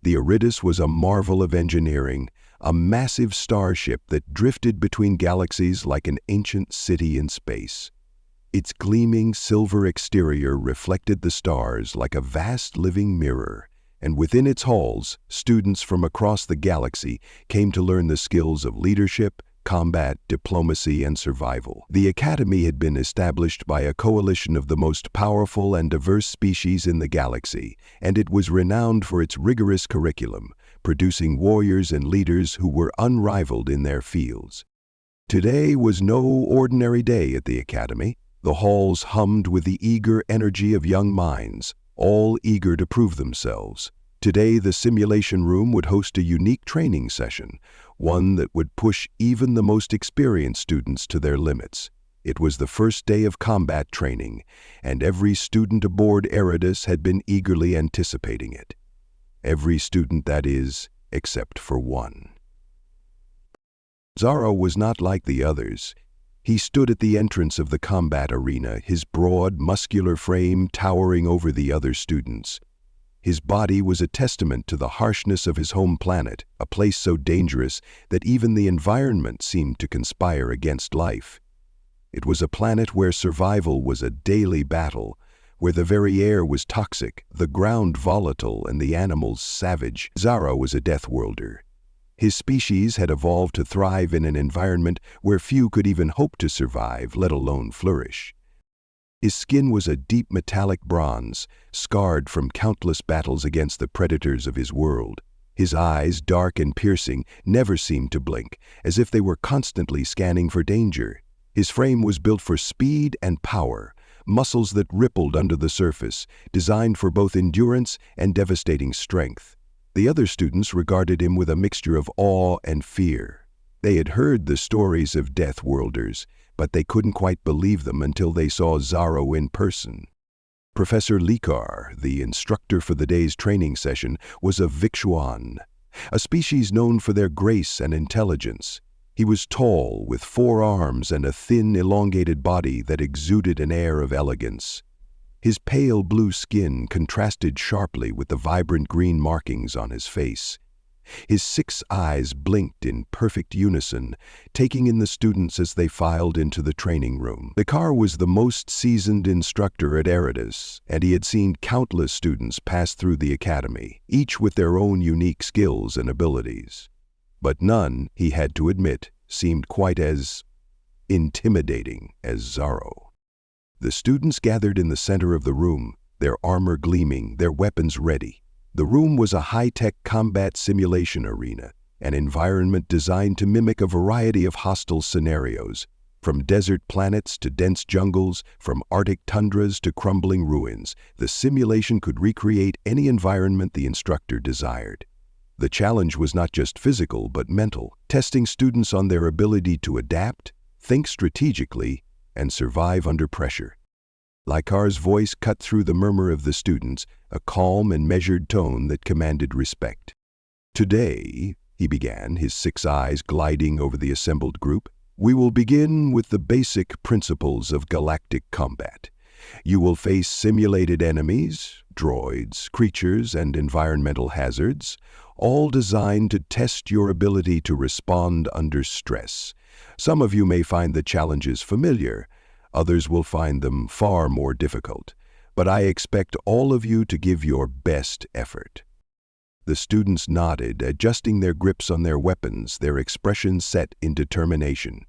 The Eurydice was a marvel of engineering, a massive starship that drifted between galaxies like an ancient city in space. Its gleaming silver exterior reflected the stars like a vast living mirror, and within its halls, students from across the galaxy came to learn the skills of leadership, combat, diplomacy, and survival. The Academy had been established by a coalition of the most powerful and diverse species in the galaxy, and it was renowned for its rigorous curriculum, producing warriors and leaders who were unrivaled in their fields. Today was no ordinary day at the Academy. The halls hummed with the eager energy of young minds, all eager to prove themselves. Today, the simulation room would host a unique training session, one that would push even the most experienced students to their limits. It was the first day of combat training, and every student aboard Eurydice had been eagerly anticipating it. Every student, that is, except for one. Zaro was not like the others. He stood at the entrance of the combat arena, his broad, muscular frame towering over the other students. His body was a testament to the harshness of his home planet, a place so dangerous that even the environment seemed to conspire against life. It was a planet where survival was a daily battle, where the very air was toxic, the ground volatile, and the animals savage. Zaro was a Deathworlder. His species had evolved to thrive in an environment where few could even hope to survive, let alone flourish. His skin was a deep metallic bronze, scarred from countless battles against the predators of his world. His eyes, dark and piercing, never seemed to blink, as if they were constantly scanning for danger. His frame was built for speed and power, muscles that rippled under the surface, designed for both endurance and devastating strength. The other students regarded him with a mixture of awe and fear. They had heard the stories of Deathworlders, but they couldn't quite believe them until they saw Zaro in person. Professor Likar, the instructor for the day's training session, was a Vixuan, a species known for their grace and intelligence. He was tall, with 4 arms and a thin, elongated body that exuded an air of elegance. His pale blue skin contrasted sharply with the vibrant green markings on his face. His 6 eyes blinked in perfect unison, taking in the students as they filed into the training room. Likar was the most seasoned instructor at Eurydice, and he had seen countless students pass through the academy, each with their own unique skills and abilities. But none, he had to admit, seemed quite as intimidating as Zaro. The students gathered in the center of the room, their armor gleaming, their weapons ready. The room was a high-tech combat simulation arena, an environment designed to mimic a variety of hostile scenarios, from desert planets to dense jungles, from Arctic tundras to crumbling ruins. The simulation could recreate any environment the instructor desired. The challenge was not just physical but mental, testing students on their ability to adapt, think strategically, and survive under pressure. Likar's voice cut through the murmur of the students, a calm and measured tone that commanded respect. "Today," he began, his 6 eyes gliding over the assembled group, "we will begin with the basic principles of galactic combat. You will face simulated enemies, droids, creatures, and environmental hazards, all designed to test your ability to respond under stress. Some of you may find the challenges familiar, others will find them far more difficult, but I expect all of you to give your best effort." The students nodded, adjusting their grips on their weapons, their expressions set in determination.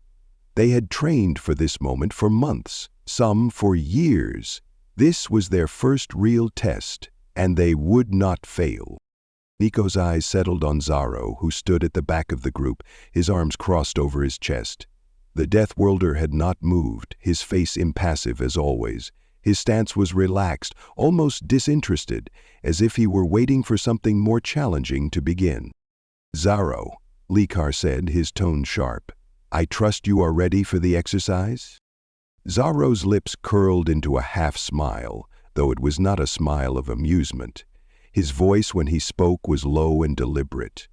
They had trained for this moment for months, some for years. This was their first real test, and they would not fail. Nico's eyes settled on Zaro, who stood at the back of the group, his arms crossed over his chest. The Deathworlder had not moved, his face impassive as always. His stance was relaxed, almost disinterested, as if he were waiting for something more challenging to begin. "Zaro," Likar said, his tone sharp, "I trust you are ready for the exercise?" Zaro's lips curled into a half-smile, though it was not a smile of amusement. His voice when he spoke was low and deliberate.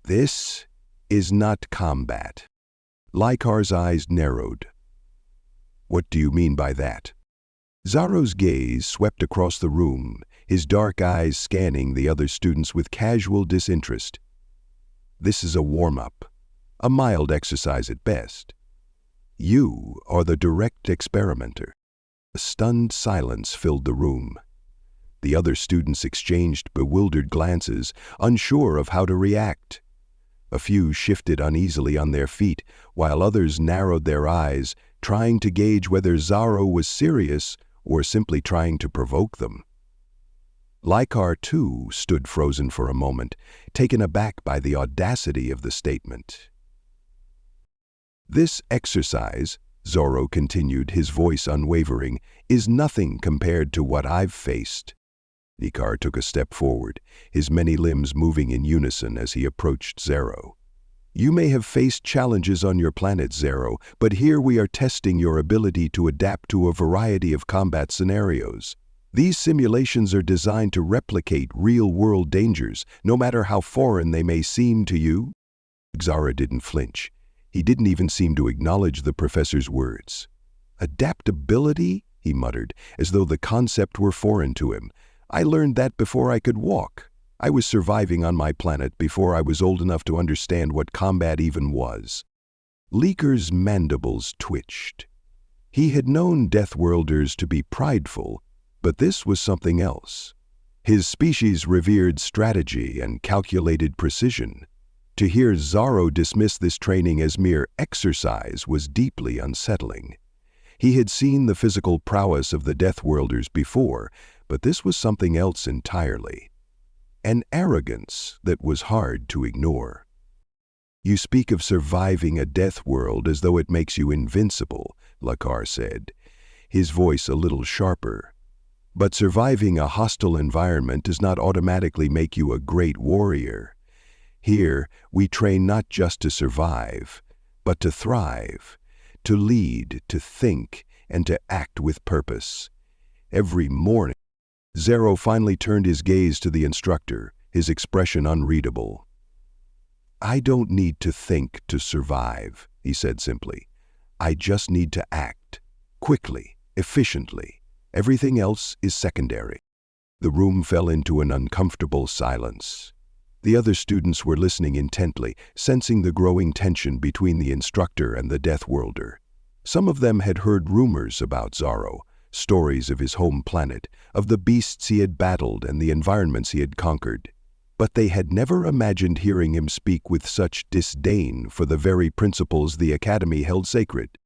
"This is not combat." Likar's eyes narrowed. "What do you mean by that?" Zaro's gaze swept across the room, his dark eyes scanning the other students with casual disinterest. "This is a warm-up, a mild exercise at best. You are the direct experimenter." A stunned silence filled the room. The other students exchanged bewildered glances, unsure of how to react. A few shifted uneasily on their feet, while others narrowed their eyes, trying to gauge whether Zorro was serious or simply trying to provoke them. Lykar, too, stood frozen for a moment, taken aback by the audacity of the statement. "This exercise," Zorro continued, his voice unwavering, "is nothing compared to what I've faced." Lykar took a step forward, his many limbs moving in unison as he approached Zero. "You may have faced challenges on your planet, Zero, but here we are testing your ability to adapt to a variety of combat scenarios. These simulations are designed to replicate real-world dangers, no matter how foreign they may seem to you." Zara didn't flinch. He didn't even seem to acknowledge the professor's words. "Adaptability?" he muttered, as though the concept were foreign to him. "I learned that before I could walk. I was surviving on my planet before I was old enough to understand what combat even was." Lykar's mandibles twitched. He had known Deathworlders to be prideful, but this was something else. His species revered strategy and calculated precision. To hear Zorro dismiss this training as mere exercise was deeply unsettling. He had seen the physical prowess of the Deathworlders before, but this was something else entirely. An arrogance that was hard to ignore. "You speak of surviving a death world as though it makes you invincible," Lykar said, his voice a little sharper. "But surviving a hostile environment does not automatically make you a great warrior. Here, we train not just to survive, but to thrive, to lead, to think, and to act with purpose. Every morning..." Zero finally turned his gaze to the instructor, his expression unreadable. "I don't need to think to survive," he said simply. "I just need to act, quickly, efficiently. Everything else is secondary." The room fell into an uncomfortable silence. The other students were listening intently, sensing the growing tension between the instructor and the Deathworlder. Some of them had heard rumors about Zorro, stories of his home planet, of the beasts he had battled and the environments he had conquered. But they had never imagined hearing him speak with such disdain for the very principles the Academy held sacred.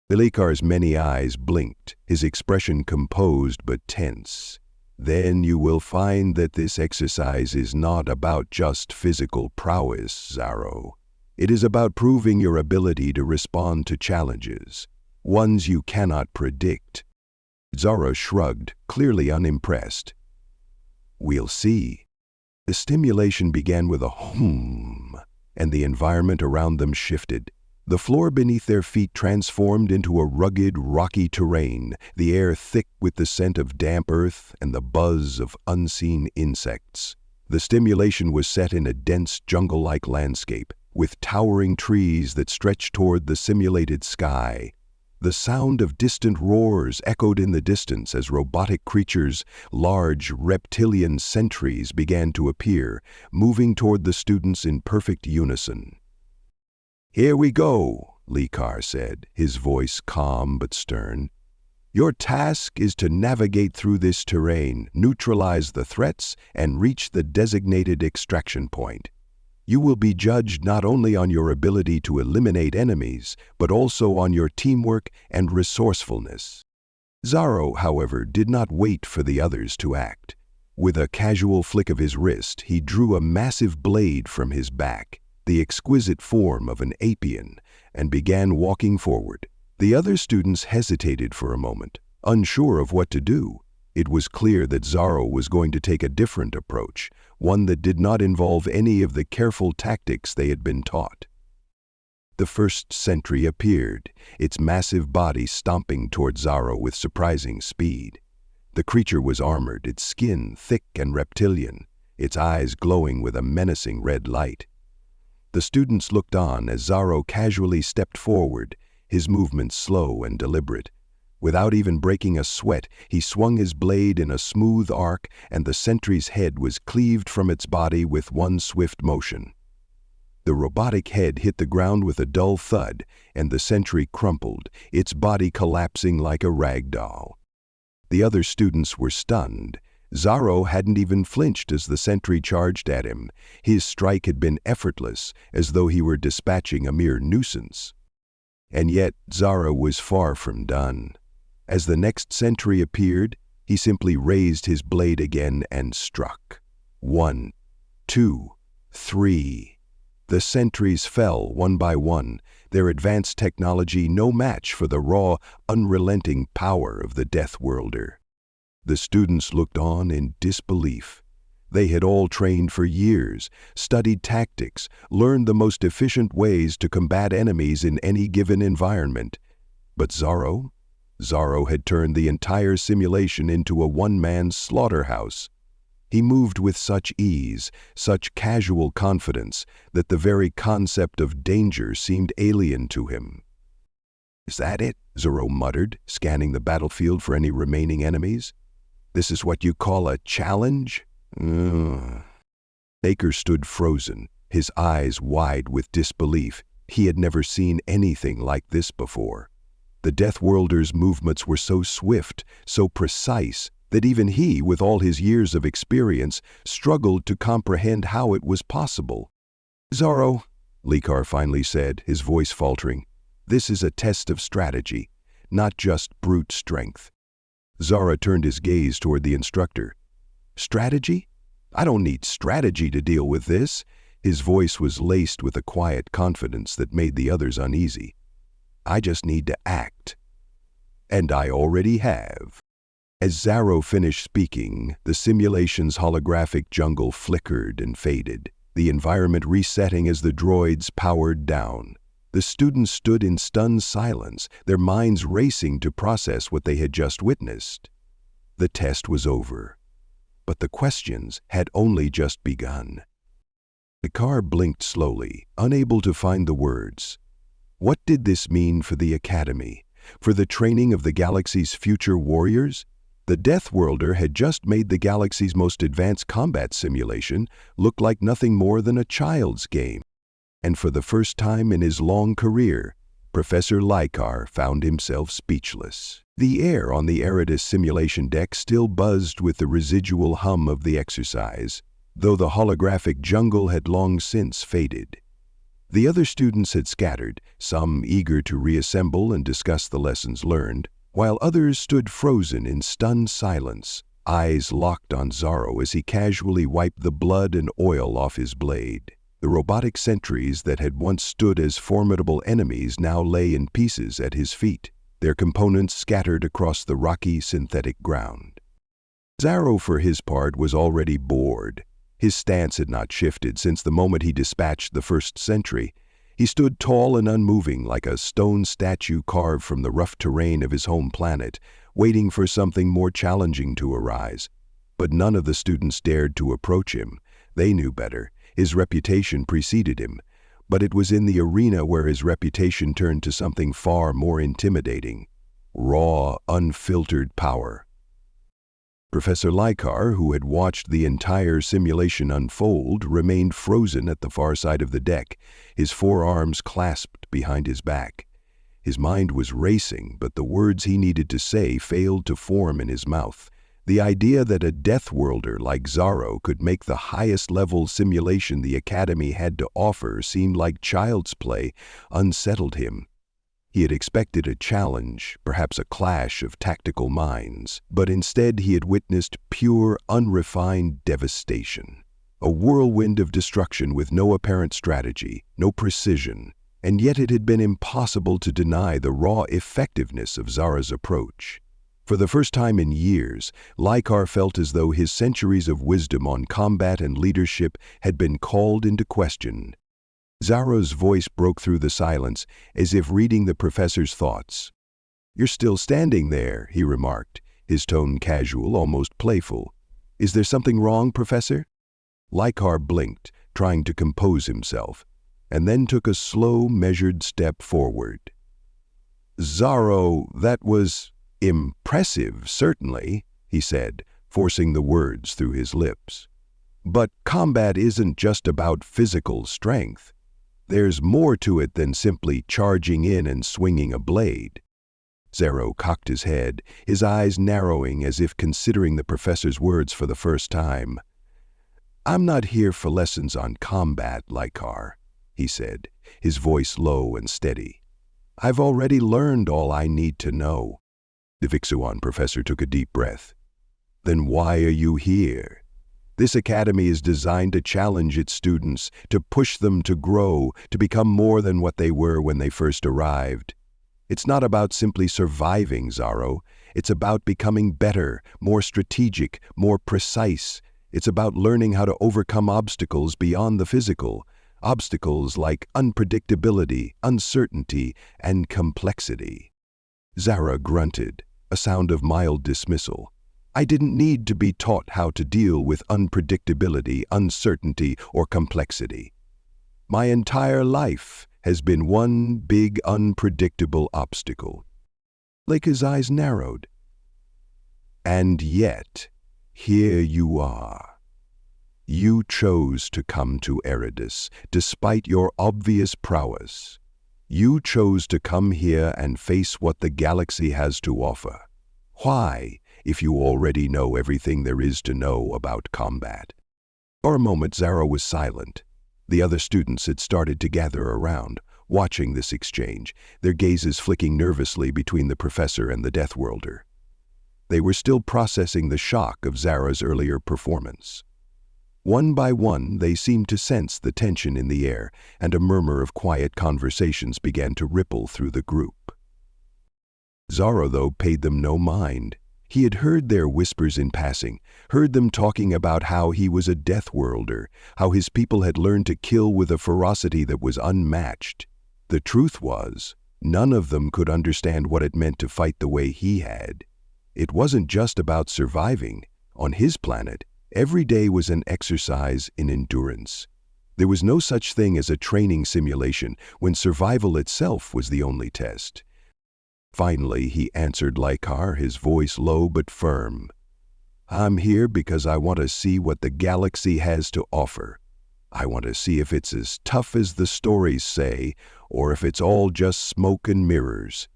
Lykar's many eyes blinked, his expression composed but tense. "Then you will find that this exercise is not about just physical prowess, Zorro. It is about proving your ability to respond to challenges, ones you cannot predict." Zorro shrugged, clearly unimpressed. "We'll see." The stimulation began with a hum, and the environment around them shifted. The floor beneath their feet transformed into a rugged, rocky terrain, the air thick with the scent of damp earth and the buzz of unseen insects. The stimulation was set in a dense jungle-like landscape, with towering trees that stretched toward the simulated sky. The sound of distant roars echoed in the distance as robotic creatures, large reptilian sentries, began to appear, moving toward the students in perfect unison. "Here we go," Lykar said, his voice calm but stern. "Your task is to navigate through this terrain, neutralize the threats, and reach the designated extraction point. You will be judged not only on your ability to eliminate enemies, but also on your teamwork and resourcefulness." Zorro, however, did not wait for the others to act. With a casual flick of his wrist, he drew a massive blade from his back, the exquisite form of an apian, and began walking forward. The other students hesitated for a moment, unsure of what to do. It was clear that Zorro was going to take a different approach, one that did not involve any of the careful tactics they had been taught. The first sentry appeared, its massive body stomping toward Zorro with surprising speed. The creature was armored, its skin thick and reptilian, its eyes glowing with a menacing red light. The students looked on as Zorro casually stepped forward, his movements slow and deliberate. Without even breaking a sweat, he swung his blade in a smooth arc, and the sentry's head was cleaved from its body with one swift motion. The robotic head hit the ground with a dull thud, and the sentry crumpled, its body collapsing like a rag doll. The other students were stunned. Zaro hadn't even flinched as the sentry charged at him. His strike had been effortless, as though he were dispatching a mere nuisance. And yet, Zaro was far from done. As the next sentry appeared, he simply raised his blade again and struck. 1, 2, 3. The sentries fell one by one, their advanced technology no match for the raw, unrelenting power of the Deathworlder. The students looked on in disbelief. They had all trained for years, studied tactics, learned the most efficient ways to combat enemies in any given environment. But Zaro had turned the entire simulation into a one-man slaughterhouse. He moved with such ease, such casual confidence, that the very concept of danger seemed alien to him. "Is that it?" Zaro muttered, scanning the battlefield for any remaining enemies. "This is what you call a challenge?" Baker stood frozen, his eyes wide with disbelief. He had never seen anything like this before. The Deathworlders' movements were so swift, so precise, that even he, with all his years of experience, struggled to comprehend how it was possible. "Zaro," Likar finally said, his voice faltering, "this is a test of strategy, not just brute strength." Zara turned his gaze toward the instructor. "Strategy? I don't need strategy to deal with this." His voice was laced with a quiet confidence that made the others uneasy. "I just need to act. And I already have." As Zaro finished speaking, the simulation's holographic jungle flickered and faded, the environment resetting as the droids powered down. The students stood in stunned silence, their minds racing to process what they had just witnessed. The test was over, but the questions had only just begun. The car blinked slowly, unable to find the words. What did this mean for the Academy, for the training of the galaxy's future warriors? The Deathworlder had just made the galaxy's most advanced combat simulation look like nothing more than a child's game. And for the first time in his long career, Professor Likar found himself speechless. The air on the Eridus simulation deck still buzzed with the residual hum of the exercise, though the holographic jungle had long since faded. The other students had scattered, some eager to reassemble and discuss the lessons learned, while others stood frozen in stunned silence, eyes locked on Zaro as he casually wiped the blood and oil off his blade. The robotic sentries that had once stood as formidable enemies now lay in pieces at his feet, their components scattered across the rocky synthetic ground. Zaro, for his part, was already bored. His stance had not shifted since the moment he dispatched the first sentry. He stood tall and unmoving like a stone statue carved from the rough terrain of his home planet, waiting for something more challenging to arise. But none of the students dared to approach him. They knew better. His reputation preceded him. But it was in the arena where his reputation turned to something far more intimidating. Raw, unfiltered power. Professor Likar, who had watched the entire simulation unfold, remained frozen at the far side of the deck, his forearms clasped behind his back. His mind was racing, but the words he needed to say failed to form in his mouth. The idea that a Deathworlder like Zaro could make the highest-level simulation the Academy had to offer seem like child's play unsettled him. He had expected a challenge, perhaps a clash of tactical minds, but instead he had witnessed pure, unrefined devastation. A whirlwind of destruction with no apparent strategy, no precision, and yet it had been impossible to deny the raw effectiveness of Zara's approach. For the first time in years, Likar felt as though his centuries of wisdom on combat and leadership had been called into question. Zara's voice broke through the silence, as if reading the professor's thoughts. "You're still standing there," he remarked, his tone casual, almost playful. "Is there something wrong, Professor?" Likar blinked, trying to compose himself, and then took a slow, measured step forward. "Zaro, that was..." "Impressive, certainly," he said, forcing the words through his lips. "But combat isn't just about physical strength. There's more to it than simply charging in and swinging a blade." Zero cocked his head, his eyes narrowing as if considering the professor's words for the first time. "I'm not here for lessons on combat, Lykar," he said, his voice low and steady. "I've already learned all I need to know." The Vixuan professor took a deep breath. "Then why are you here? This academy is designed to challenge its students, to push them to grow, to become more than what they were when they first arrived. It's not about simply surviving, Zaro. It's about becoming better, more strategic, more precise. It's about learning how to overcome obstacles beyond the physical, obstacles like unpredictability, uncertainty, and complexity." Zara grunted, a sound of mild dismissal. "I didn't need to be taught how to deal with unpredictability, uncertainty, or complexity. My entire life has been one big unpredictable obstacle." Leica's eyes narrowed. "And yet, here you are. You chose to come to Eridus, despite your obvious prowess. You chose to come here and face what the galaxy has to offer. Why, if you already know everything there is to know about combat?" For a moment, Zaro was silent. The other students had started to gather around, watching this exchange, their gazes flicking nervously between the professor and the Deathworlder. They were still processing the shock of Zara's earlier performance. One by one, they seemed to sense the tension in the air, and a murmur of quiet conversations began to ripple through the group. Zaro, though, paid them no mind. He had heard their whispers in passing, heard them talking about how he was a Deathworlder, how his people had learned to kill with a ferocity that was unmatched. The truth was, none of them could understand what it meant to fight the way he had. It wasn't just about surviving. On his planet, every day was an exercise in endurance. There was no such thing as a training simulation when survival itself was the only test. Finally, he answered Lykar, his voice low but firm. "I'm here because I want to see what the galaxy has to offer. I want to see if it's as tough as the stories say, or if it's all just smoke and mirrors.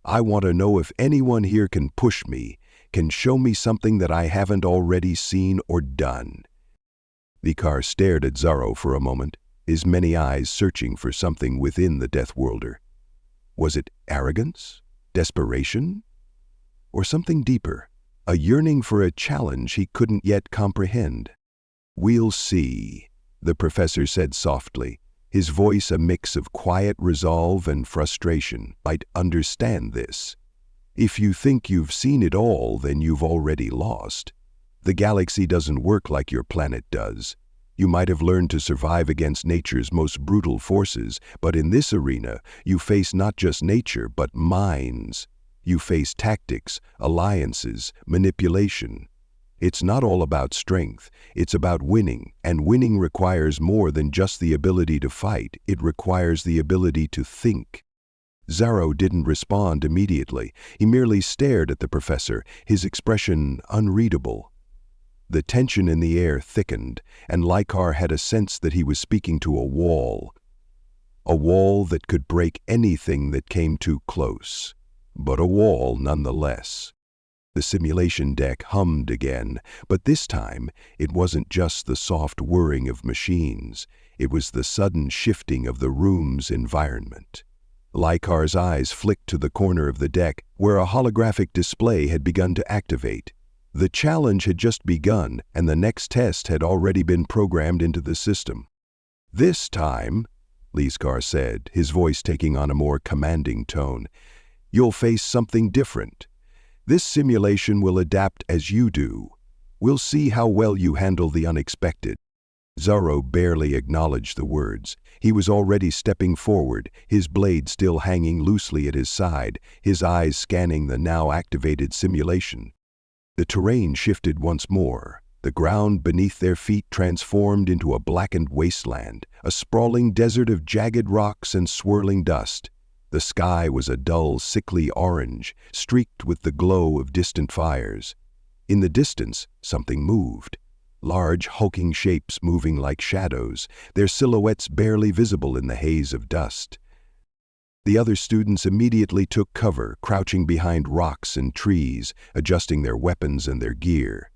I want to know if anyone here can push me, can show me something that I haven't already seen or done." Lykar stared at Zaro for a moment, his many eyes searching for something within the Deathworlder. Was it arrogance? Desperation? Or something deeper, a yearning for a challenge he couldn't yet comprehend? "We'll see," the professor said softly, his voice a mix of quiet resolve and frustration. "I'd understand this. If you think you've seen it all, then you've already lost. The galaxy doesn't work like your planet does. You might have learned to survive against nature's most brutal forces, but in this arena, you face not just nature, but minds. You face tactics, alliances, manipulation. It's not all about strength, it's about winning, and winning requires more than just the ability to fight, it requires the ability to think." Zaro didn't respond immediately. He merely stared at the professor, his expression unreadable. The tension in the air thickened, and Lykar had a sense that he was speaking to a wall that could break anything that came too close, but a wall nonetheless. The simulation deck hummed again, but this time it wasn't just the soft whirring of machines, it was the sudden shifting of the room's environment. Lykar's eyes flicked to the corner of the deck where a holographic display had begun to activate. The challenge had just begun, and the next test had already been programmed into the system. "This time," Lyskar said, his voice taking on a more commanding tone, "you'll face something different. This simulation will adapt as you do. We'll see how well you handle the unexpected." Zaro barely acknowledged the words. He was already stepping forward, his blade still hanging loosely at his side, his eyes scanning the now activated simulation. The terrain shifted once more. The ground beneath their feet transformed into a blackened wasteland, a sprawling desert of jagged rocks and swirling dust. The sky was a dull, sickly orange, streaked with the glow of distant fires. In the distance, something moved. Large, hulking shapes moving like shadows, their silhouettes barely visible in the haze of dust. The other students immediately took cover, crouching behind rocks and trees, adjusting their weapons and their gear.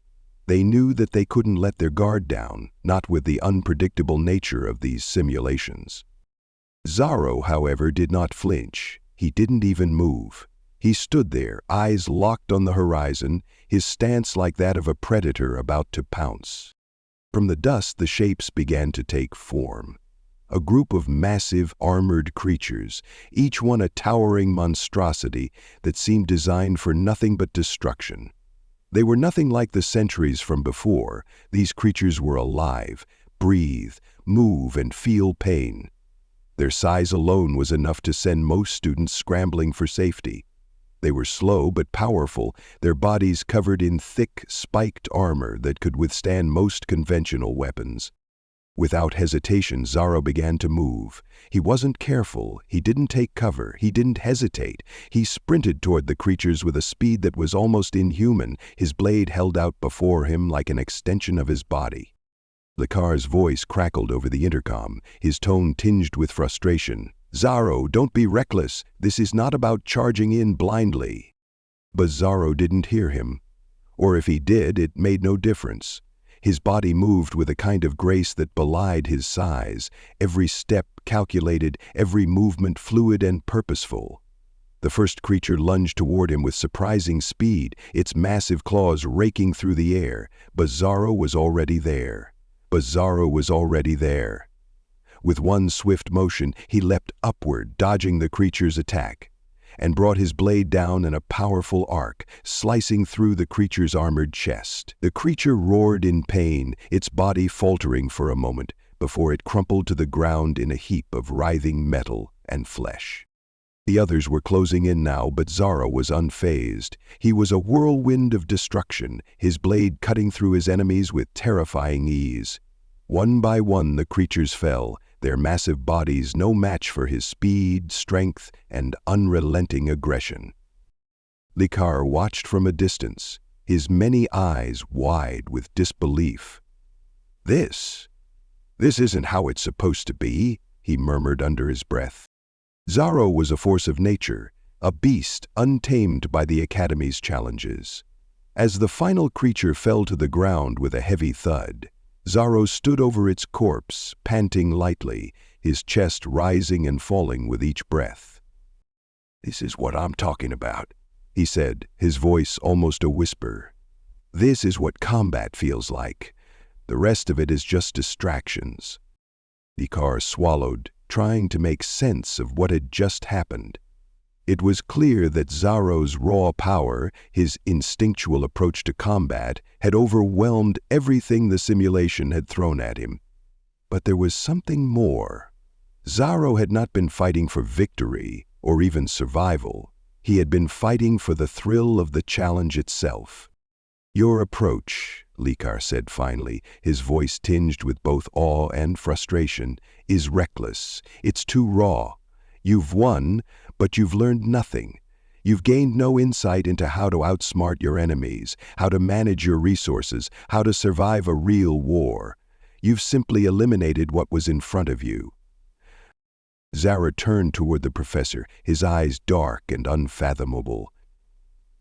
They knew that they couldn't let their guard down, not with the unpredictable nature of these simulations. Zorro, however, did not flinch. He didn't even move. He stood there, eyes locked on the horizon, his stance like that of a predator about to pounce. From the dust, the shapes began to take form. A group of massive, armored creatures, each one a towering monstrosity that seemed designed for nothing but destruction. They were nothing like the centuries from before. These creatures were alive, breathe, move, and feel pain. Their size alone was enough to send most students scrambling for safety. They were slow but powerful, their bodies covered in thick, spiked armor that could withstand most conventional weapons. Without hesitation, Zorro began to move. He wasn't careful, he didn't take cover, he didn't hesitate. He sprinted toward the creatures with a speed that was almost inhuman, his blade held out before him like an extension of his body. Likar's voice crackled over the intercom, his tone tinged with frustration. "Zorro, don't be reckless. This is not about charging in blindly." But Zorro didn't hear him. Or if he did, it made no difference. His body moved with a kind of grace that belied his size, every step calculated, every movement fluid and purposeful. The first creature lunged toward him with surprising speed, its massive claws raking through the air, but Zorro was already there. With one swift motion, he leapt upward, dodging the creature's attack, and brought his blade down in a powerful arc, slicing through the creature's armored chest. The creature roared in pain, its body faltering for a moment, before it crumpled to the ground in a heap of writhing metal and flesh. The others were closing in now, but Zorro was unfazed. He was a whirlwind of destruction, his blade cutting through his enemies with terrifying ease. One by one the creatures fell, their massive bodies no match for his speed, strength, and unrelenting aggression. Likar watched from a distance, his many eyes wide with disbelief. This isn't how it's supposed to be," he murmured under his breath. Zorro was a force of nature, a beast untamed by the Academy's challenges. As the final creature fell to the ground with a heavy thud, Zorro stood over its corpse, panting lightly, his chest rising and falling with each breath. "This is what I'm talking about," he said, his voice almost a whisper. "This is what combat feels like. The rest of it is just distractions." Likar swallowed, trying to make sense of what had just happened. It was clear that Zorro's raw power, his instinctual approach to combat, had overwhelmed everything the simulation had thrown at him. But there was something more. Zorro had not been fighting for victory or even survival. He had been fighting for the thrill of the challenge itself. "Your approach," Likar said finally, his voice tinged with both awe and frustration, "is reckless. It's too raw. You've won, but you've learned nothing. You've gained no insight into how to outsmart your enemies, how to manage your resources, how to survive a real war. You've simply eliminated what was in front of you." Zorro turned toward the professor, his eyes dark and unfathomable.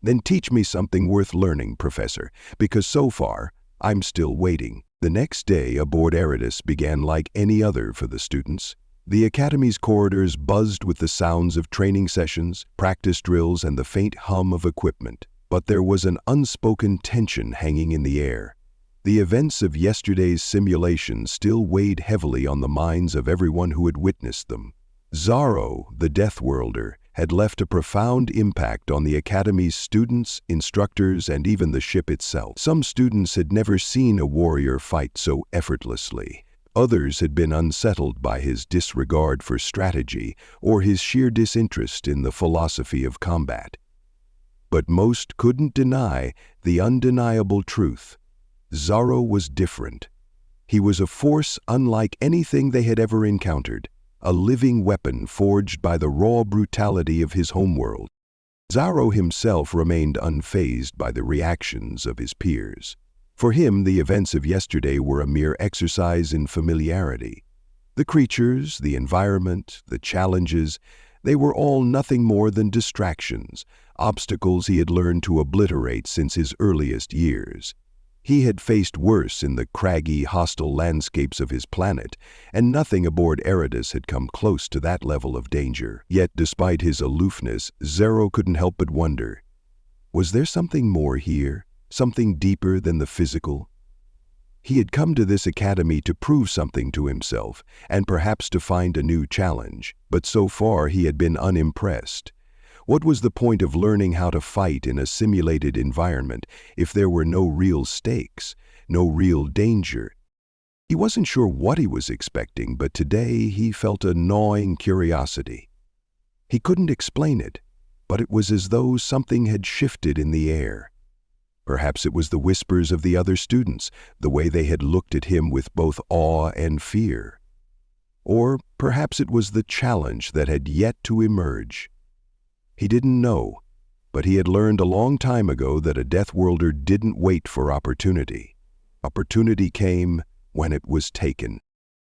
"Then teach me something worth learning, Professor, because so far, I'm still waiting." The next day aboard Eritis began like any other for the students. The Academy's corridors buzzed with the sounds of training sessions, practice drills, and the faint hum of equipment. But there was an unspoken tension hanging in the air. The events of yesterday's simulation still weighed heavily on the minds of everyone who had witnessed them. Zorro, the Deathworlder, had left a profound impact on the Academy's students, instructors, and even the ship itself. Some students had never seen a warrior fight so effortlessly. Others had been unsettled by his disregard for strategy or his sheer disinterest in the philosophy of combat. But most couldn't deny the undeniable truth. Zorro was different. He was a force unlike anything they had ever encountered, a living weapon forged by the raw brutality of his homeworld. Zaro himself remained unfazed by the reactions of his peers. For him, the events of yesterday were a mere exercise in familiarity. The creatures, the environment, the challenges, they were all nothing more than distractions, obstacles he had learned to obliterate since his earliest years. He had faced worse in the craggy, hostile landscapes of his planet, and nothing aboard Eridus had come close to that level of danger. Yet, despite his aloofness, Zaro couldn't help but wonder, was there something more here? Something deeper than the physical? He had come to this academy to prove something to himself, and perhaps to find a new challenge, but so far he had been unimpressed. What was the point of learning how to fight in a simulated environment if there were no real stakes, no real danger? He wasn't sure what he was expecting, but today he felt a gnawing curiosity. He couldn't explain it, but it was as though something had shifted in the air. Perhaps it was the whispers of the other students, the way they had looked at him with both awe and fear. Or perhaps it was the challenge that had yet to emerge. He didn't know, but he had learned a long time ago that a Deathworlder didn't wait for opportunity. Opportunity came when it was taken.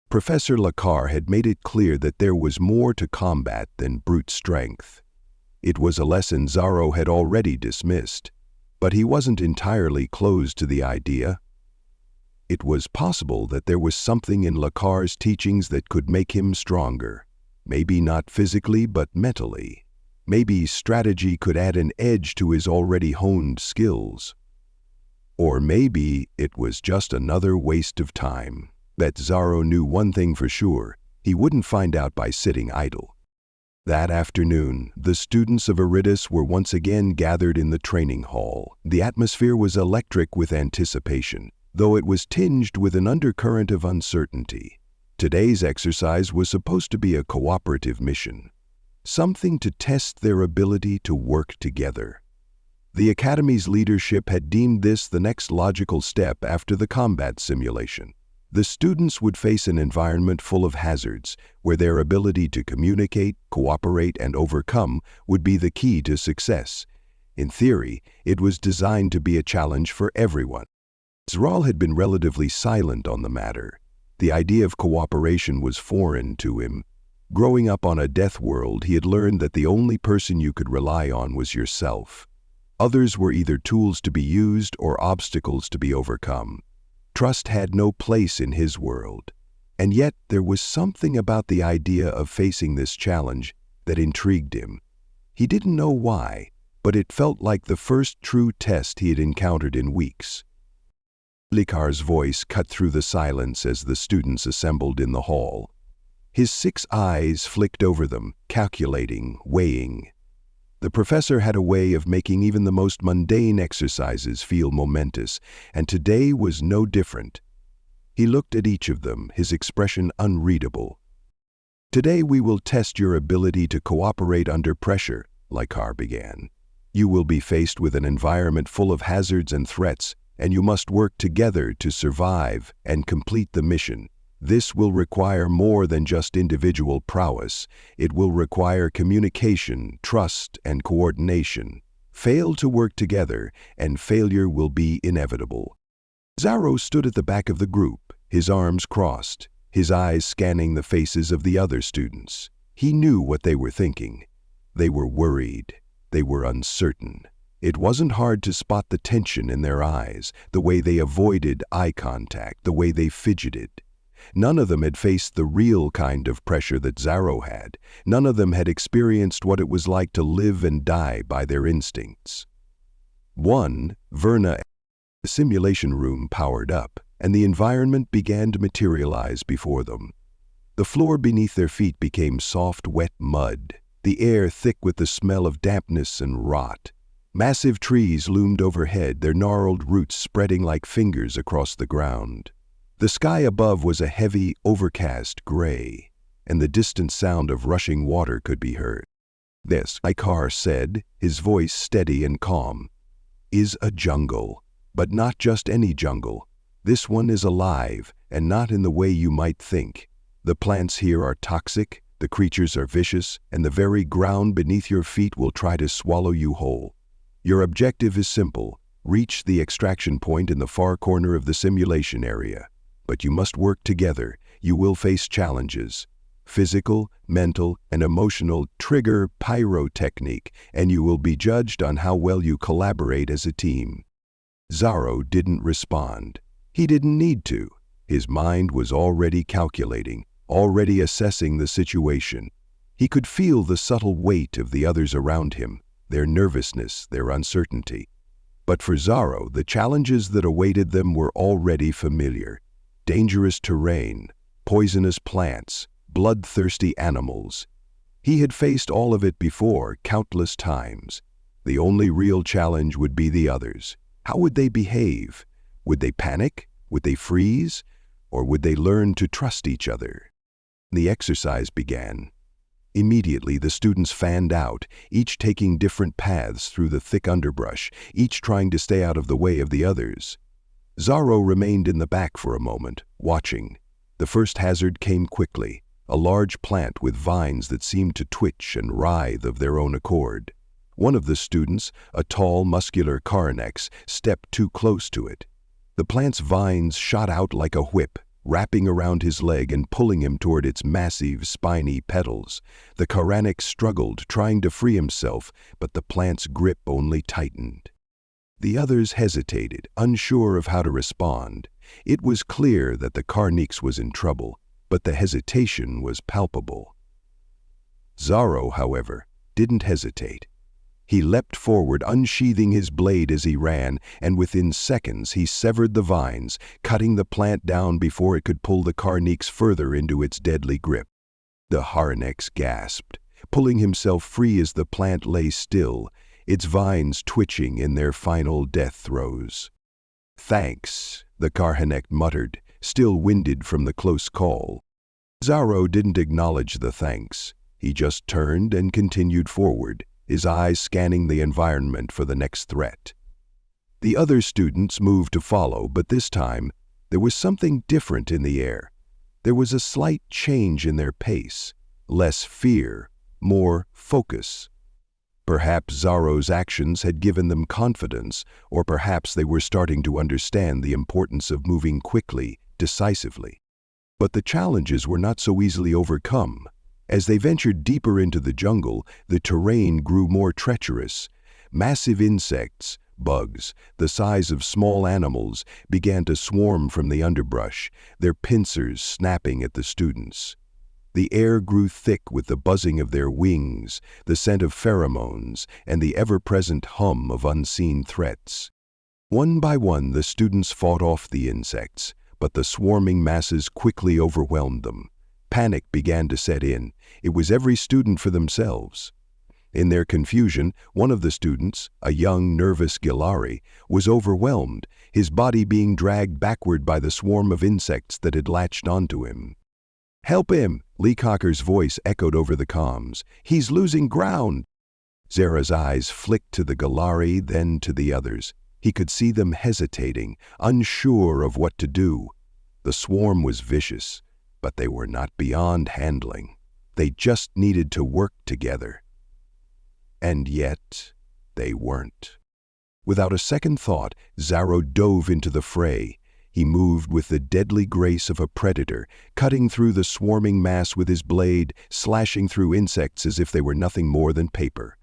Professor Lakar had made it clear that there was more to combat than brute strength. It was a lesson Zaro had already dismissed, but he wasn't entirely closed to the idea. It was possible that there was something in Lakar's teachings that could make him stronger. Maybe not physically, but mentally. Maybe strategy could add an edge to his already honed skills. Or maybe it was just another waste of time. That Zaro knew one thing for sure: he wouldn't find out by sitting idle. That afternoon, the students of Eridus were once again gathered in the training hall. The atmosphere was electric with anticipation, though it was tinged with an undercurrent of uncertainty. Today's exercise was supposed to be a cooperative mission, something to test their ability to work together. The Academy's leadership had deemed this the next logical step after the combat simulation. The students would face an environment full of hazards, where their ability to communicate, cooperate, and overcome would be the key to success. In theory, it was designed to be a challenge for everyone. Zral had been relatively silent on the matter. The idea of cooperation was foreign to him. Growing up on a death world, he had learned that the only person you could rely on was yourself. Others were either tools to be used or obstacles to be overcome. Trust had no place in his world. And yet there was something about the idea of facing this challenge that intrigued him. He didn't know why, but it felt like the first true test he had encountered in weeks. Lakar's voice cut through the silence as the students assembled in the hall. His 6 eyes flicked over them, calculating, weighing. The professor had a way of making even the most mundane exercises feel momentous, and today was no different. He looked at each of them, his expression unreadable. "Today we will test your ability to cooperate under pressure," Lakar began. "You will be faced with an environment full of hazards and threats, and you must work together to survive and complete the mission. This will require more than just individual prowess. It will require communication, trust, and coordination. Fail to work together, and failure will be inevitable." Zaro stood at the back of the group, his arms crossed, his eyes scanning the faces of the other students. He knew what they were thinking. They were worried. They were uncertain. It wasn't hard to spot the tension in their eyes, the way they avoided eye contact, the way they fidgeted. None of them had faced the real kind of pressure that Zaro had. None of them had experienced what it was like to live and die by their instincts. One, Verna, the simulation room powered up, and the environment began to materialize before them. The floor beneath their feet became soft, wet mud, the air thick with the smell of dampness and rot. Massive trees loomed overhead, their gnarled roots spreading like fingers across the ground. The sky above was a heavy, overcast gray, and the distant sound of rushing water could be heard. "This," Lakar said, his voice steady and calm, "is a jungle, but not just any jungle. This one is alive, and not in the way you might think. The plants here are toxic, the creatures are vicious, and the very ground beneath your feet will try to swallow you whole. Your objective is simple: reach the extraction point in the far corner of the simulation area. But you must work together. You will face challenges. Physical, mental, and emotional trigger pyrotechnique, and you will be judged on how well you collaborate as a team. Zaro didn't respond. He didn't need to. His mind was already calculating, already assessing the situation. He could feel the subtle weight of the others around him, their nervousness, their uncertainty. But for Zaro, the challenges that awaited them were already familiar. Dangerous terrain, poisonous plants, bloodthirsty animals. He had faced all of it before, countless times. The only real challenge would be the others. How would they behave? Would they panic? Would they freeze? Or would they learn to trust each other? The exercise began. Immediately, the students fanned out, each taking different paths through the thick underbrush, each trying to stay out of the way of the others. Zaro remained in the back for a moment, watching. The first hazard came quickly, a large plant with vines that seemed to twitch and writhe of their own accord. One of the students, a tall, muscular Coronex, stepped too close to it. The plant's vines shot out like a whip, wrapping around his leg and pulling him toward its massive, spiny petals. The Coronex struggled, trying to free himself, but the plant's grip only tightened. The others hesitated, unsure of how to respond. It was clear that the Coronex was in trouble, but the hesitation was palpable. Zaro, however, didn't hesitate. He leapt forward, unsheathing his blade as he ran, and within seconds he severed the vines, cutting the plant down before it could pull the Coronex further into its deadly grip. The Coronex gasped, pulling himself free as the plant lay still, its vines twitching in their final death throes. "Thanks," the Coronex muttered, still winded from the close call. Zaro didn't acknowledge the thanks. He just turned and continued forward, his eyes scanning the environment for the next threat. The other students moved to follow, but this time there was something different in the air. There was a slight change in their pace, less fear, more focus. Perhaps Zaro's actions had given them confidence, or perhaps they were starting to understand the importance of moving quickly, decisively. But the challenges were not so easily overcome. As they ventured deeper into the jungle, the terrain grew more treacherous. Massive insects, bugs, the size of small animals, began to swarm from the underbrush, their pincers snapping at the students. The air grew thick with the buzzing of their wings, the scent of pheromones, and the ever-present hum of unseen threats. One by one, the students fought off the insects, but the swarming masses quickly overwhelmed them. Panic began to set in. It was every student for themselves. In their confusion, one of the students, a young, nervous Gilari, was overwhelmed, his body being dragged backward by the swarm of insects that had latched onto him. "Help him!" Leacocker's voice echoed over the comms. "He's losing ground!" Zara's eyes flicked to the Gilari, then to the others. He could see them hesitating, unsure of what to do. The swarm was vicious, but they were not beyond handling. They just needed to work together. And yet, they weren't. Without a second thought, Zaro dove into the fray. He moved with the deadly grace of a predator, cutting through the swarming mass with his blade, slashing through insects as if they were nothing more than paper.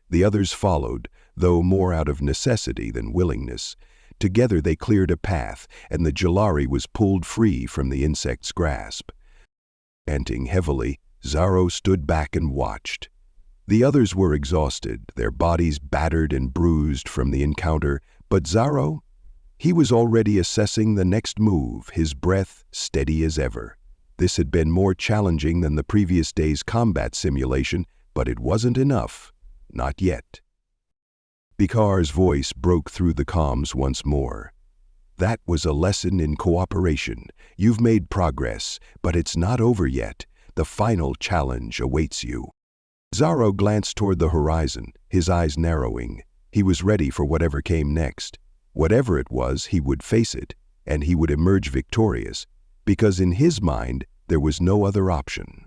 The others followed, though more out of necessity than willingness. Together they cleared a path, and the Gilari was pulled free from the insect's grasp. Panting heavily, Zaro stood back and watched. The others were exhausted, their bodies battered and bruised from the encounter, but Zaro? He was already assessing the next move, his breath steady as ever. This had been more challenging than the previous day's combat simulation, but it wasn't enough. Not yet. Bikar's voice broke through the comms once more. "That was a lesson in cooperation. You've made progress, but it's not over yet. The final challenge awaits you." Zaro glanced toward the horizon, his eyes narrowing. He was ready for whatever came next. Whatever it was, he would face it, and he would emerge victorious, because in his mind, There was no other option.